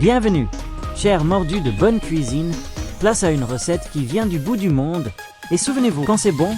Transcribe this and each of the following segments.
Bienvenue, chers mordus de bonne cuisine, place à une recette qui vient du bout du monde. Et souvenez-vous, quand c'est bon,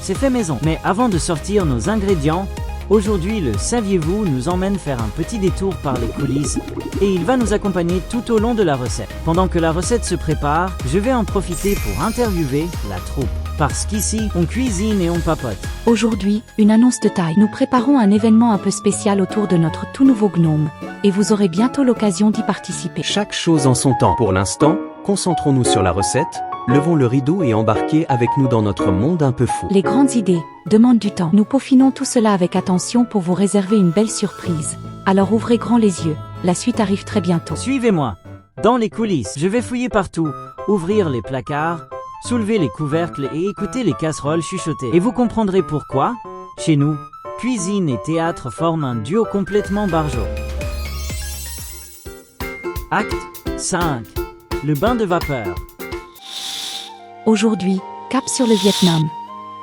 c'est fait maison. Mais avant de sortir nos ingrédients, aujourd'hui le saviez-vous nous emmène faire un petit détour par les coulisses et il va nous accompagner tout au long de la recette. Pendant que la recette se prépare, je vais en profiter pour interviewer la troupe. Parce qu'ici, on cuisine et on papote. Aujourd'hui, une annonce de taille. Nous préparons un événement un peu spécial autour de notre tout nouveau gnome. Et vous aurez bientôt l'occasion d'y participer. Chaque chose en son temps. Pour l'instant, concentrons-nous sur la recette, levons le rideau et embarquez avec nous dans notre monde un peu fou. Les grandes idées demandent du temps. Nous peaufinons tout cela avec attention pour vous réserver une belle surprise. Alors ouvrez grand les yeux, la suite arrive très bientôt. Suivez-moi. Dans les coulisses, je vais fouiller partout, ouvrir les placards, soulever les couvercles et écouter les casseroles chuchoter. Et vous comprendrez pourquoi, chez nous, cuisine et théâtre forment un duo complètement barjot. Acte 5. Le bain de vapeur. Aujourd'hui, cap sur le Vietnam.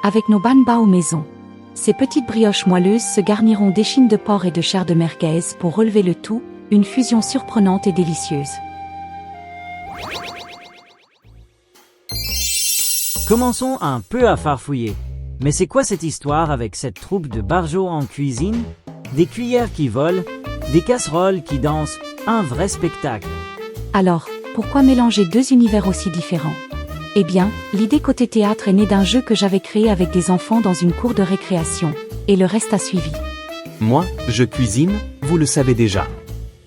Avec nos ban bao maison. Ces petites brioches moelleuses se garniront d'échines de porc et de chair de merguez pour relever le tout, une fusion surprenante et délicieuse. Commençons un peu à farfouiller. Mais c'est quoi cette histoire avec cette troupe de barjots en cuisine? Des cuillères qui volent, des casseroles qui dansent, un vrai spectacle. Alors, pourquoi mélanger deux univers aussi différents? Eh bien, l'idée côté théâtre est née d'un jeu que j'avais créé avec des enfants dans une cour de récréation. Et le reste a suivi. Moi, je cuisine, vous le savez déjà.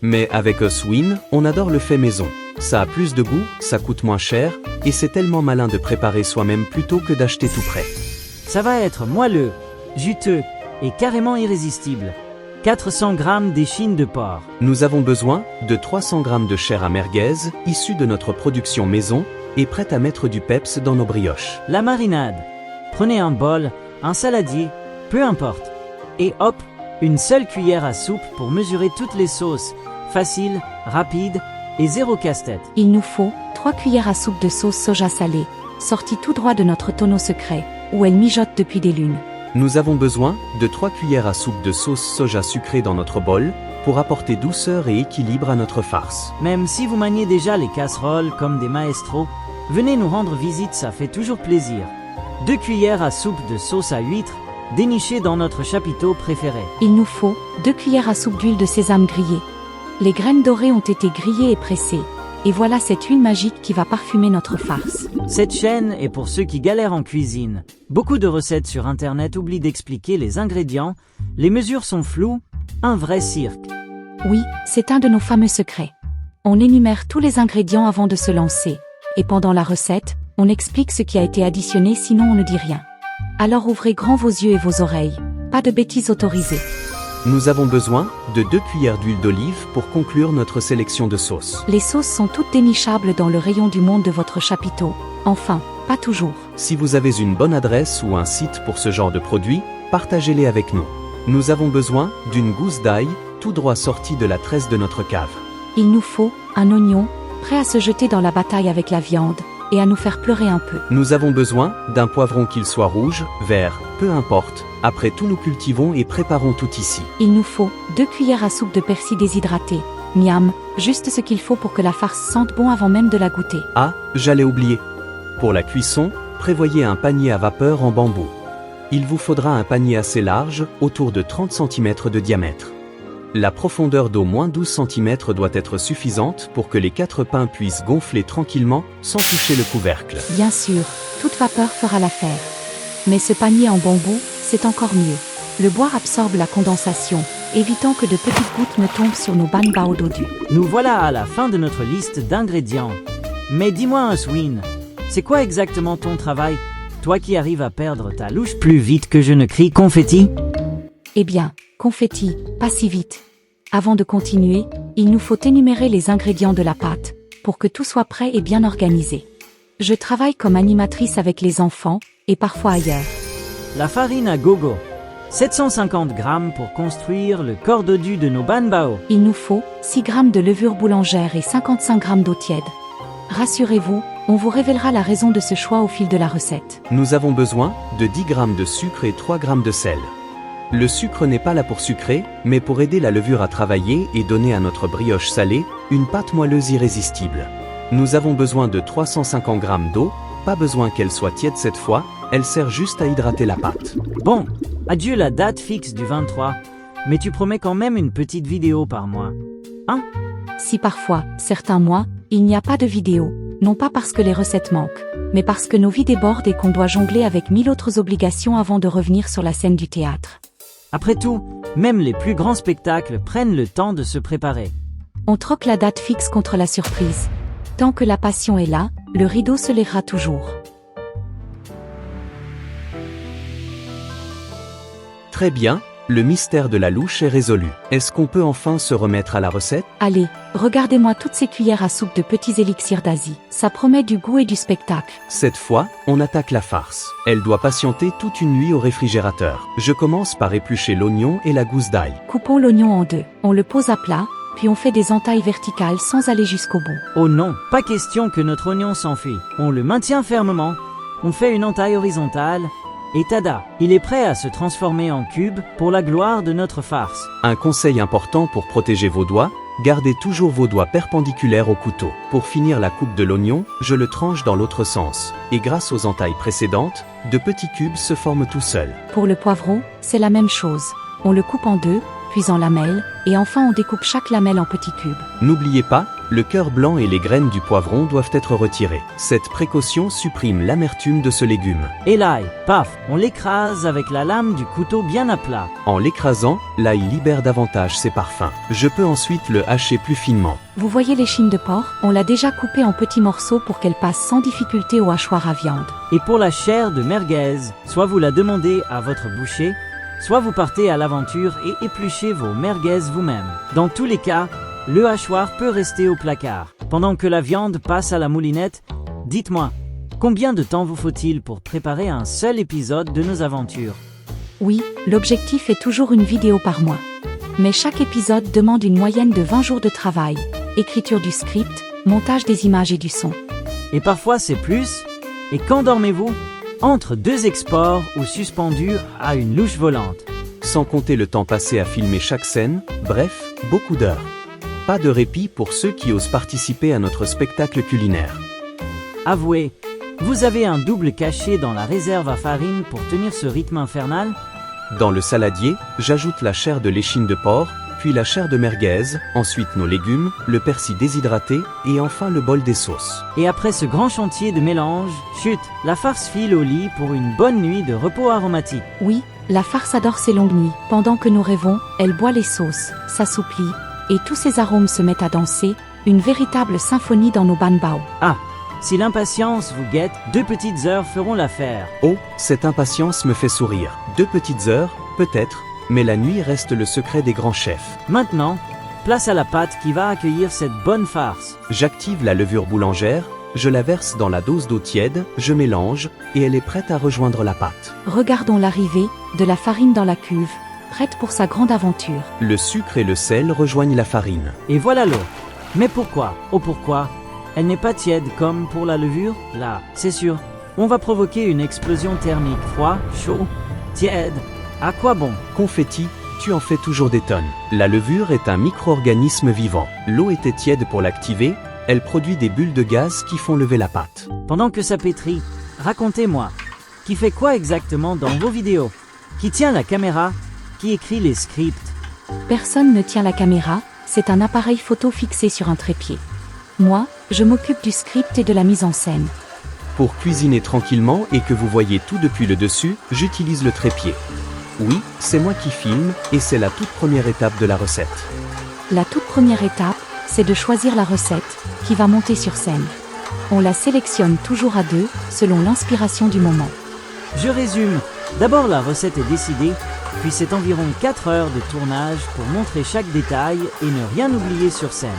Mais avec Oswin, on adore le fait maison. Ça a plus de goût, ça coûte moins cher, et c'est tellement malin de préparer soi-même plutôt que d'acheter tout prêt. Ça va être moelleux, juteux et carrément irrésistible. 400 grammes d'échine de porc. Nous avons besoin de 300 grammes de chair à merguez, issue de notre production maison, et prête à mettre du peps dans nos brioches. La marinade. Prenez un bol, un saladier, peu importe. Et hop, une seule cuillère à soupe pour mesurer toutes les sauces. Facile, rapide et zéro casse-tête. Il nous faut 3 cuillères à soupe de sauce soja salée, sortie tout droit de notre tonneau secret, où elle mijote depuis des lunes. Nous avons besoin de 3 cuillères à soupe de sauce soja sucrée dans notre bol, pour apporter douceur et équilibre à notre farce. Même si vous maniez déjà les casseroles comme des maestros, venez nous rendre visite, ça fait toujours plaisir. 2 cuillères à soupe de sauce à huître, dénichée dans notre chapiteau préféré. Il nous faut 2 cuillères à soupe d'huile de sésame grillée. Les graines dorées ont été grillées et pressées. Et voilà cette huile magique qui va parfumer notre farce. Cette chaîne est pour ceux qui galèrent en cuisine. Beaucoup de recettes sur internet oublient d'expliquer les ingrédients, les mesures sont floues, un vrai cirque. Oui, c'est un de nos fameux secrets. On énumère tous les ingrédients avant de se lancer. Et pendant la recette, on explique ce qui a été additionné, sinon on ne dit rien. Alors ouvrez grand vos yeux et vos oreilles. Pas de bêtises autorisées. Nous avons besoin de 2 cuillères d'huile d'olive pour conclure notre sélection de sauces. Les sauces sont toutes dénichables dans le rayon du monde de votre chapiteau. Enfin, pas toujours. Si vous avez une bonne adresse ou un site pour ce genre de produits, partagez-les avec nous. Nous avons besoin d'une gousse d'ail, tout droit sortie de la tresse de notre cave. Il nous faut un oignon, prêt à se jeter dans la bataille avec la viande, et à nous faire pleurer un peu. Nous avons besoin d'un poivron, qu'il soit rouge, vert, peu importe. Après tout, nous cultivons et préparons tout ici. Il nous faut 2 cuillères à soupe de persil déshydraté. Miam, juste ce qu'il faut pour que la farce sente bon avant même de la goûter. Ah, j'allais oublier. Pour la cuisson, prévoyez un panier à vapeur en bambou. Il vous faudra un panier assez large, autour de 30 cm de diamètre. La profondeur d'au moins 12 cm doit être suffisante pour que les 4 pains puissent gonfler tranquillement, sans toucher le couvercle. Bien sûr, toute vapeur fera l'affaire. Mais ce panier en bambou, c'est encore mieux. Le bois absorbe la condensation, évitant que de petites gouttes ne tombent sur nos ban bao dodus. Nous voilà à la fin de notre liste d'ingrédients. Mais dis-moi Oswin, c'est quoi exactement ton travail? Toi qui arrives à perdre ta louche plus vite que je ne crie confetti? Eh bien, confetti, pas si vite. Avant de continuer, il nous faut énumérer les ingrédients de la pâte, pour que tout soit prêt et bien organisé. Je travaille comme animatrice avec les enfants, et parfois ailleurs. La farine à gogo. 750 grammes pour construire le corps dodu de nos ban bao. Il nous faut 6 grammes de levure boulangère et 55 grammes d'eau tiède. Rassurez-vous, on vous révélera la raison de ce choix au fil de la recette. Nous avons besoin de 10 grammes de sucre et 3 grammes de sel. Le sucre n'est pas là pour sucrer, mais pour aider la levure à travailler et donner à notre brioche salée une pâte moelleuse irrésistible. Nous avons besoin de 350 g d'eau, pas besoin qu'elle soit tiède cette fois, elle sert juste à hydrater la pâte. Bon, adieu la date fixe du 23, mais tu promets quand même une petite vidéo par mois. Hein? Si parfois, certains mois, il n'y a pas de vidéo, non pas parce que les recettes manquent, mais parce que nos vies débordent et qu'on doit jongler avec 1000 autres obligations avant de revenir sur la scène du théâtre. Après tout, même les plus grands spectacles prennent le temps de se préparer. On troque la date fixe contre la surprise. Tant que la passion est là, le rideau se lèvera toujours. Très bien, le mystère de la louche est résolu. Est-ce qu'on peut enfin se remettre à la recette? Allez, regardez-moi toutes ces cuillères à soupe de petits élixirs d'Asie. Ça promet du goût et du spectacle. Cette fois, on attaque la farce. Elle doit patienter toute une nuit au réfrigérateur. Je commence par éplucher l'oignon et la gousse d'ail. Coupons l'oignon en deux. On le pose à plat, puis on fait des entailles verticales sans aller jusqu'au bout. Oh non, pas question que notre oignon s'enfuit. On le maintient fermement, on fait une entaille horizontale, et tada, il est prêt à se transformer en cube pour la gloire de notre farce. Un conseil important pour protéger vos doigts, gardez toujours vos doigts perpendiculaires au couteau. Pour finir la coupe de l'oignon, je le tranche dans l'autre sens. Et grâce aux entailles précédentes, de petits cubes se forment tout seuls. Pour le poivron, c'est la même chose. On le coupe en deux, puis en lamelles, et enfin on découpe chaque lamelle en petits cubes. N'oubliez pas, le cœur blanc et les graines du poivron doivent être retirés. Cette précaution supprime l'amertume de ce légume. Et l'ail, paf, on l'écrase avec la lame du couteau bien à plat. En l'écrasant, l'ail libère davantage ses parfums. Je peux ensuite le hacher plus finement. Vous voyez l'échine de porc? On l'a déjà coupée en petits morceaux pour qu'elle passe sans difficulté au hachoir à viande. Et pour la chair de merguez, soit vous la demandez à votre boucher, soit vous partez à l'aventure et épluchez vos merguez vous-même. Dans tous les cas, le hachoir peut rester au placard. Pendant que la viande passe à la moulinette, dites-moi, combien de temps vous faut-il pour préparer un seul épisode de nos aventures? Oui, l'objectif est toujours une vidéo par mois. Mais chaque épisode demande une moyenne de 20 jours de travail, écriture du script, montage des images et du son. Et parfois c'est plus. Et quand dormez-vous? Entre deux exports ou suspendus à une louche volante. Sans compter le temps passé à filmer chaque scène, bref, beaucoup d'heures. Pas de répit pour ceux qui osent participer à notre spectacle culinaire. Avouez, vous avez un double caché dans la réserve à farine pour tenir ce rythme infernal? Dans le saladier, j'ajoute la chair de l'échine de porc, puis la chair de merguez, ensuite nos légumes, le persil déshydraté et enfin le bol des sauces. Et après ce grand chantier de mélange, chut, la farce file au lit pour une bonne nuit de repos aromatique. Oui, la farce adore ses longues nuits. Pendant que nous rêvons, elle boit les sauces, s'assouplit, et tous ses arômes se mettent à danser, une véritable symphonie dans nos banbao. Ah, si l'impatience vous guette, 2 petites heures feront l'affaire. Oh, cette impatience me fait sourire. 2 petites heures, peut-être, mais la nuit reste le secret des grands chefs. Maintenant, place à la pâte qui va accueillir cette bonne farce. J'active la levure boulangère, je la verse dans la dose d'eau tiède, je mélange, et elle est prête à rejoindre la pâte. Regardons l'arrivée, de la farine dans la cuve, prête pour sa grande aventure. Le sucre et le sel rejoignent la farine. Et voilà l'eau. Mais pourquoi? Oh pourquoi? Elle n'est pas tiède comme pour la levure? Là, c'est sûr. On va provoquer une explosion thermique. Froid, chaud, tiède. À quoi bon? Confetti, tu en fais toujours des tonnes. La levure est un micro-organisme vivant. L'eau était tiède pour l'activer, elle produit des bulles de gaz qui font lever la pâte. Pendant que ça pétrit, racontez-moi. Qui fait quoi exactement dans vos vidéos? Qui tient la caméra? Qui écrit les scripts? Personne ne tient la caméra, c'est un appareil photo fixé sur un trépied. Moi, je m'occupe du script et de la mise en scène. Pour cuisiner tranquillement et que vous voyez tout depuis le dessus, j'utilise le trépied. Oui, c'est moi qui filme, et c'est la toute première étape de la recette. La toute première étape, c'est de choisir la recette, qui va monter sur scène. On la sélectionne toujours à deux, selon l'inspiration du moment. Je résume. D'abord la recette est décidée, puis c'est environ 4 heures de tournage pour montrer chaque détail et ne rien oublier sur scène.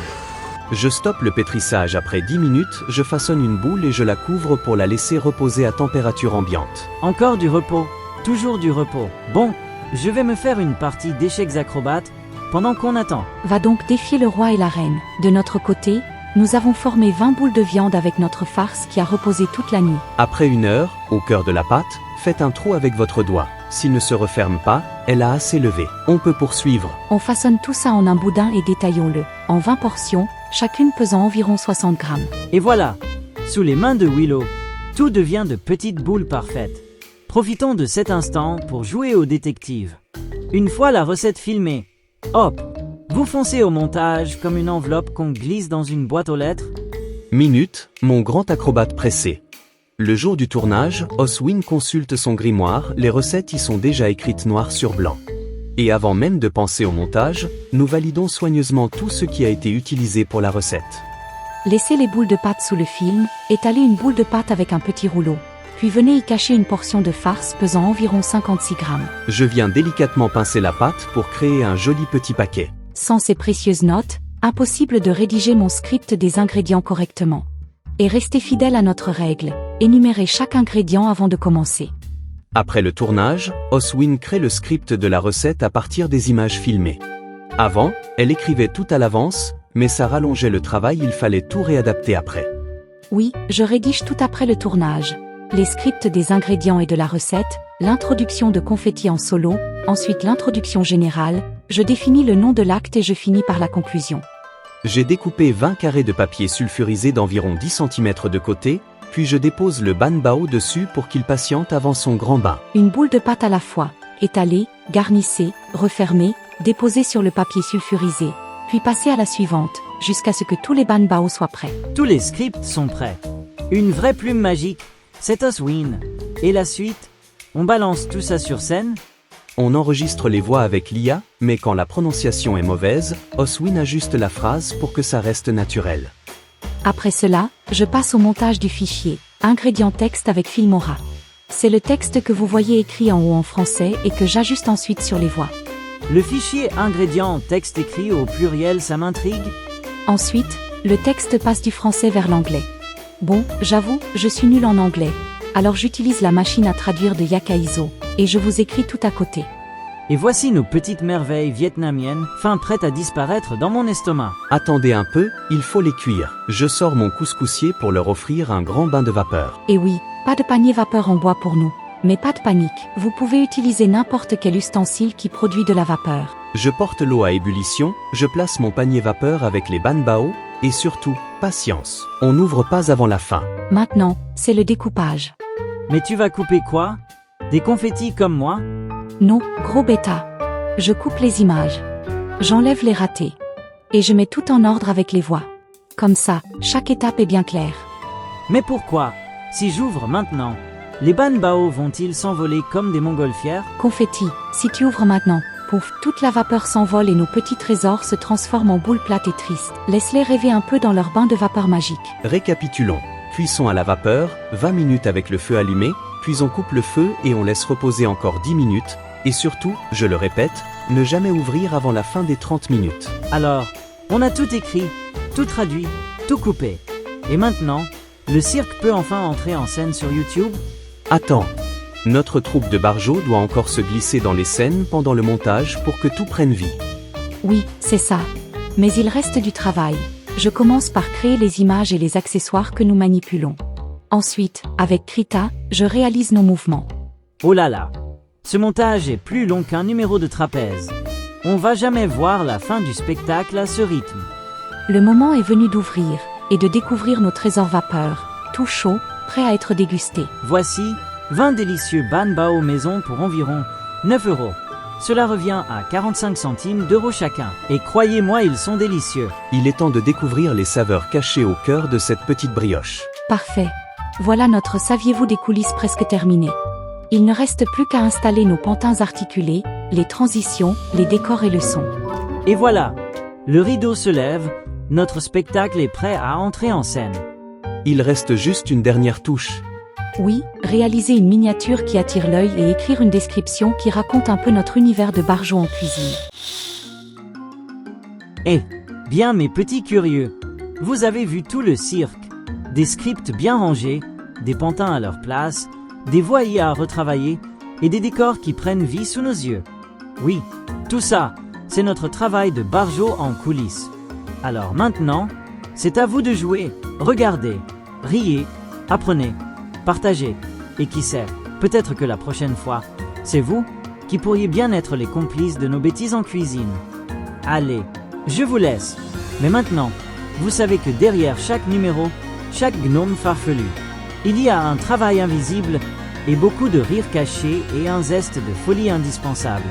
Je stoppe le pétrissage après 10 minutes, je façonne une boule et je la couvre pour la laisser reposer à température ambiante. Encore du repos, toujours du repos. Bon, je vais me faire une partie d'échecs acrobates pendant qu'on attend. Va donc défier le roi et la reine. De notre côté, nous avons formé 20 boules de viande avec notre farce qui a reposé toute la nuit. Après 1 heure, au cœur de la pâte, faites un trou avec votre doigt. s'il ne se referme pas, elle a assez levé. On peut poursuivre. On façonne tout ça en un boudin et détaillons-le, en 20 portions, chacune pesant environ 60 grammes. Et voilà, sous les mains de Willow, tout devient de petites boules parfaites. Profitons de cet instant pour jouer au détective. Une fois la recette filmée, hop, vous foncez au montage comme une enveloppe qu'on glisse dans une boîte aux lettres. Minute, mon grand acrobate pressé. Le jour du tournage, Oswin consulte son grimoire, les recettes y sont déjà écrites noir sur blanc. Et avant même de penser au montage, nous validons soigneusement tout ce qui a été utilisé pour la recette. Laissez les boules de pâte sous le film, étalez une boule de pâte avec un petit rouleau. Puis venez y cacher une portion de farce pesant environ 56 grammes. Je viens délicatement pincer la pâte pour créer un joli petit paquet. Sans ces précieuses notes, impossible de rédiger mon script des ingrédients correctement. Et restez fidèle à notre règle, énumérez chaque ingrédient avant de commencer. Après le tournage, Oswin crée le script de la recette à partir des images filmées. Avant, elle écrivait tout à l'avance, mais ça rallongeait le travail, il fallait tout réadapter après. Oui, je rédige tout après le tournage. Les scripts des ingrédients et de la recette, l'introduction de confetti en solo, ensuite l'introduction générale, je définis le nom de l'acte et je finis par la conclusion. J'ai découpé 20 carrés de papier sulfurisé d'environ 10 cm de côté, puis je dépose le ban bao dessus pour qu'il patiente avant son grand bain. Une boule de pâte à la fois, étalée, garnissez, refermez, déposez sur le papier sulfurisé, puis passez à la suivante, jusqu'à ce que tous les ban bao soient prêts. Tous les scripts sont prêts. Une vraie plume magique, c'est Oswin. Et la suite, on balance tout ça sur scène. On enregistre les voix avec l'IA, mais quand la prononciation est mauvaise, Oswin ajuste la phrase pour que ça reste naturel. Après cela, je passe au montage du fichier, ingrédients texte avec Filmora. C'est le texte que vous voyez écrit en haut en français et que j'ajuste ensuite sur les voix. Le fichier ingrédients texte écrit au pluriel, ça m'intrigue. Ensuite, le texte passe du français vers l'anglais. Bon, j'avoue, je suis nulle en anglais. Alors j'utilise la machine à traduire de Yakaizo, et je vous écris tout à côté. Et voici nos petites merveilles vietnamiennes, fin prêtes à disparaître dans mon estomac. Attendez un peu, il faut les cuire. Je sors mon couscoussier pour leur offrir un grand bain de vapeur. Et oui, pas de panier vapeur en bois pour nous. Mais pas de panique, vous pouvez utiliser n'importe quel ustensile qui produit de la vapeur. Je porte l'eau à ébullition, je place mon panier vapeur avec les ban bao, et surtout, patience. On n'ouvre pas avant la fin. Maintenant, c'est le découpage. Mais tu vas couper quoi? Des confettis comme moi? Non, gros bêta. Je coupe les images. J'enlève les ratés. Et je mets tout en ordre avec les voix. Comme ça, chaque étape est bien claire. Mais pourquoi? Si j'ouvre maintenant, les ban bao vont-ils s'envoler comme des montgolfières? Confetti, si tu ouvres maintenant, pouf, toute la vapeur s'envole et nos petits trésors se transforment en boules plates et tristes. Laisse-les rêver un peu dans leur bain de vapeur magique. Récapitulons. Cuisson à la vapeur, 20 minutes avec le feu allumé, puis on coupe le feu et on laisse reposer encore 10 minutes, et surtout, je le répète, ne jamais ouvrir avant la fin des 30 minutes. Alors, on a tout écrit, tout traduit, tout coupé. Et maintenant, le cirque peut enfin entrer en scène sur YouTube? Attends. Notre troupe de barjots doit encore se glisser dans les scènes pendant le montage pour que tout prenne vie. Oui, c'est ça. Mais il reste du travail. Je commence par créer les images et les accessoires que nous manipulons. Ensuite, avec Krita, je réalise nos mouvements. Oh là là, ce montage est plus long qu'un numéro de trapèze. On va jamais voir la fin du spectacle à ce rythme. Le moment est venu d'ouvrir et de découvrir nos trésors vapeur, tout chaud, prêts à être dégustés. Voici 20 délicieux ban bao maison pour environ 9 €. Cela revient à 45 centimes d'euros chacun. Et croyez-moi, ils sont délicieux. Il est temps de découvrir les saveurs cachées au cœur de cette petite brioche. Parfait. Voilà notre saviez-vous des coulisses presque terminé. Il ne reste plus qu'à installer nos pantins articulés, les transitions, les décors et le son. Et voilà, le rideau se lève, notre spectacle est prêt à entrer en scène. Il reste juste une dernière touche. Oui, réaliser une miniature qui attire l'œil et écrire une description qui raconte un peu notre univers de barjots en cuisine. Eh bien mes petits curieux, vous avez vu tout le cirque. Des scripts bien rangés, des pantins à leur place, des voix IA à retravailler et des décors qui prennent vie sous nos yeux. Oui, tout ça, c'est notre travail de barjot en coulisses. Alors maintenant, c'est à vous de jouer. Regardez, riez, apprenez, partagez. Et qui sait, peut-être que la prochaine fois, C'est vous qui pourriez bien être les complices de nos bêtises en cuisine. Allez, je vous laisse. Mais maintenant, vous savez que derrière chaque numéro, chaque gnome farfelu, il y a un travail invisible et beaucoup de rires cachés et un zeste de folie indispensable.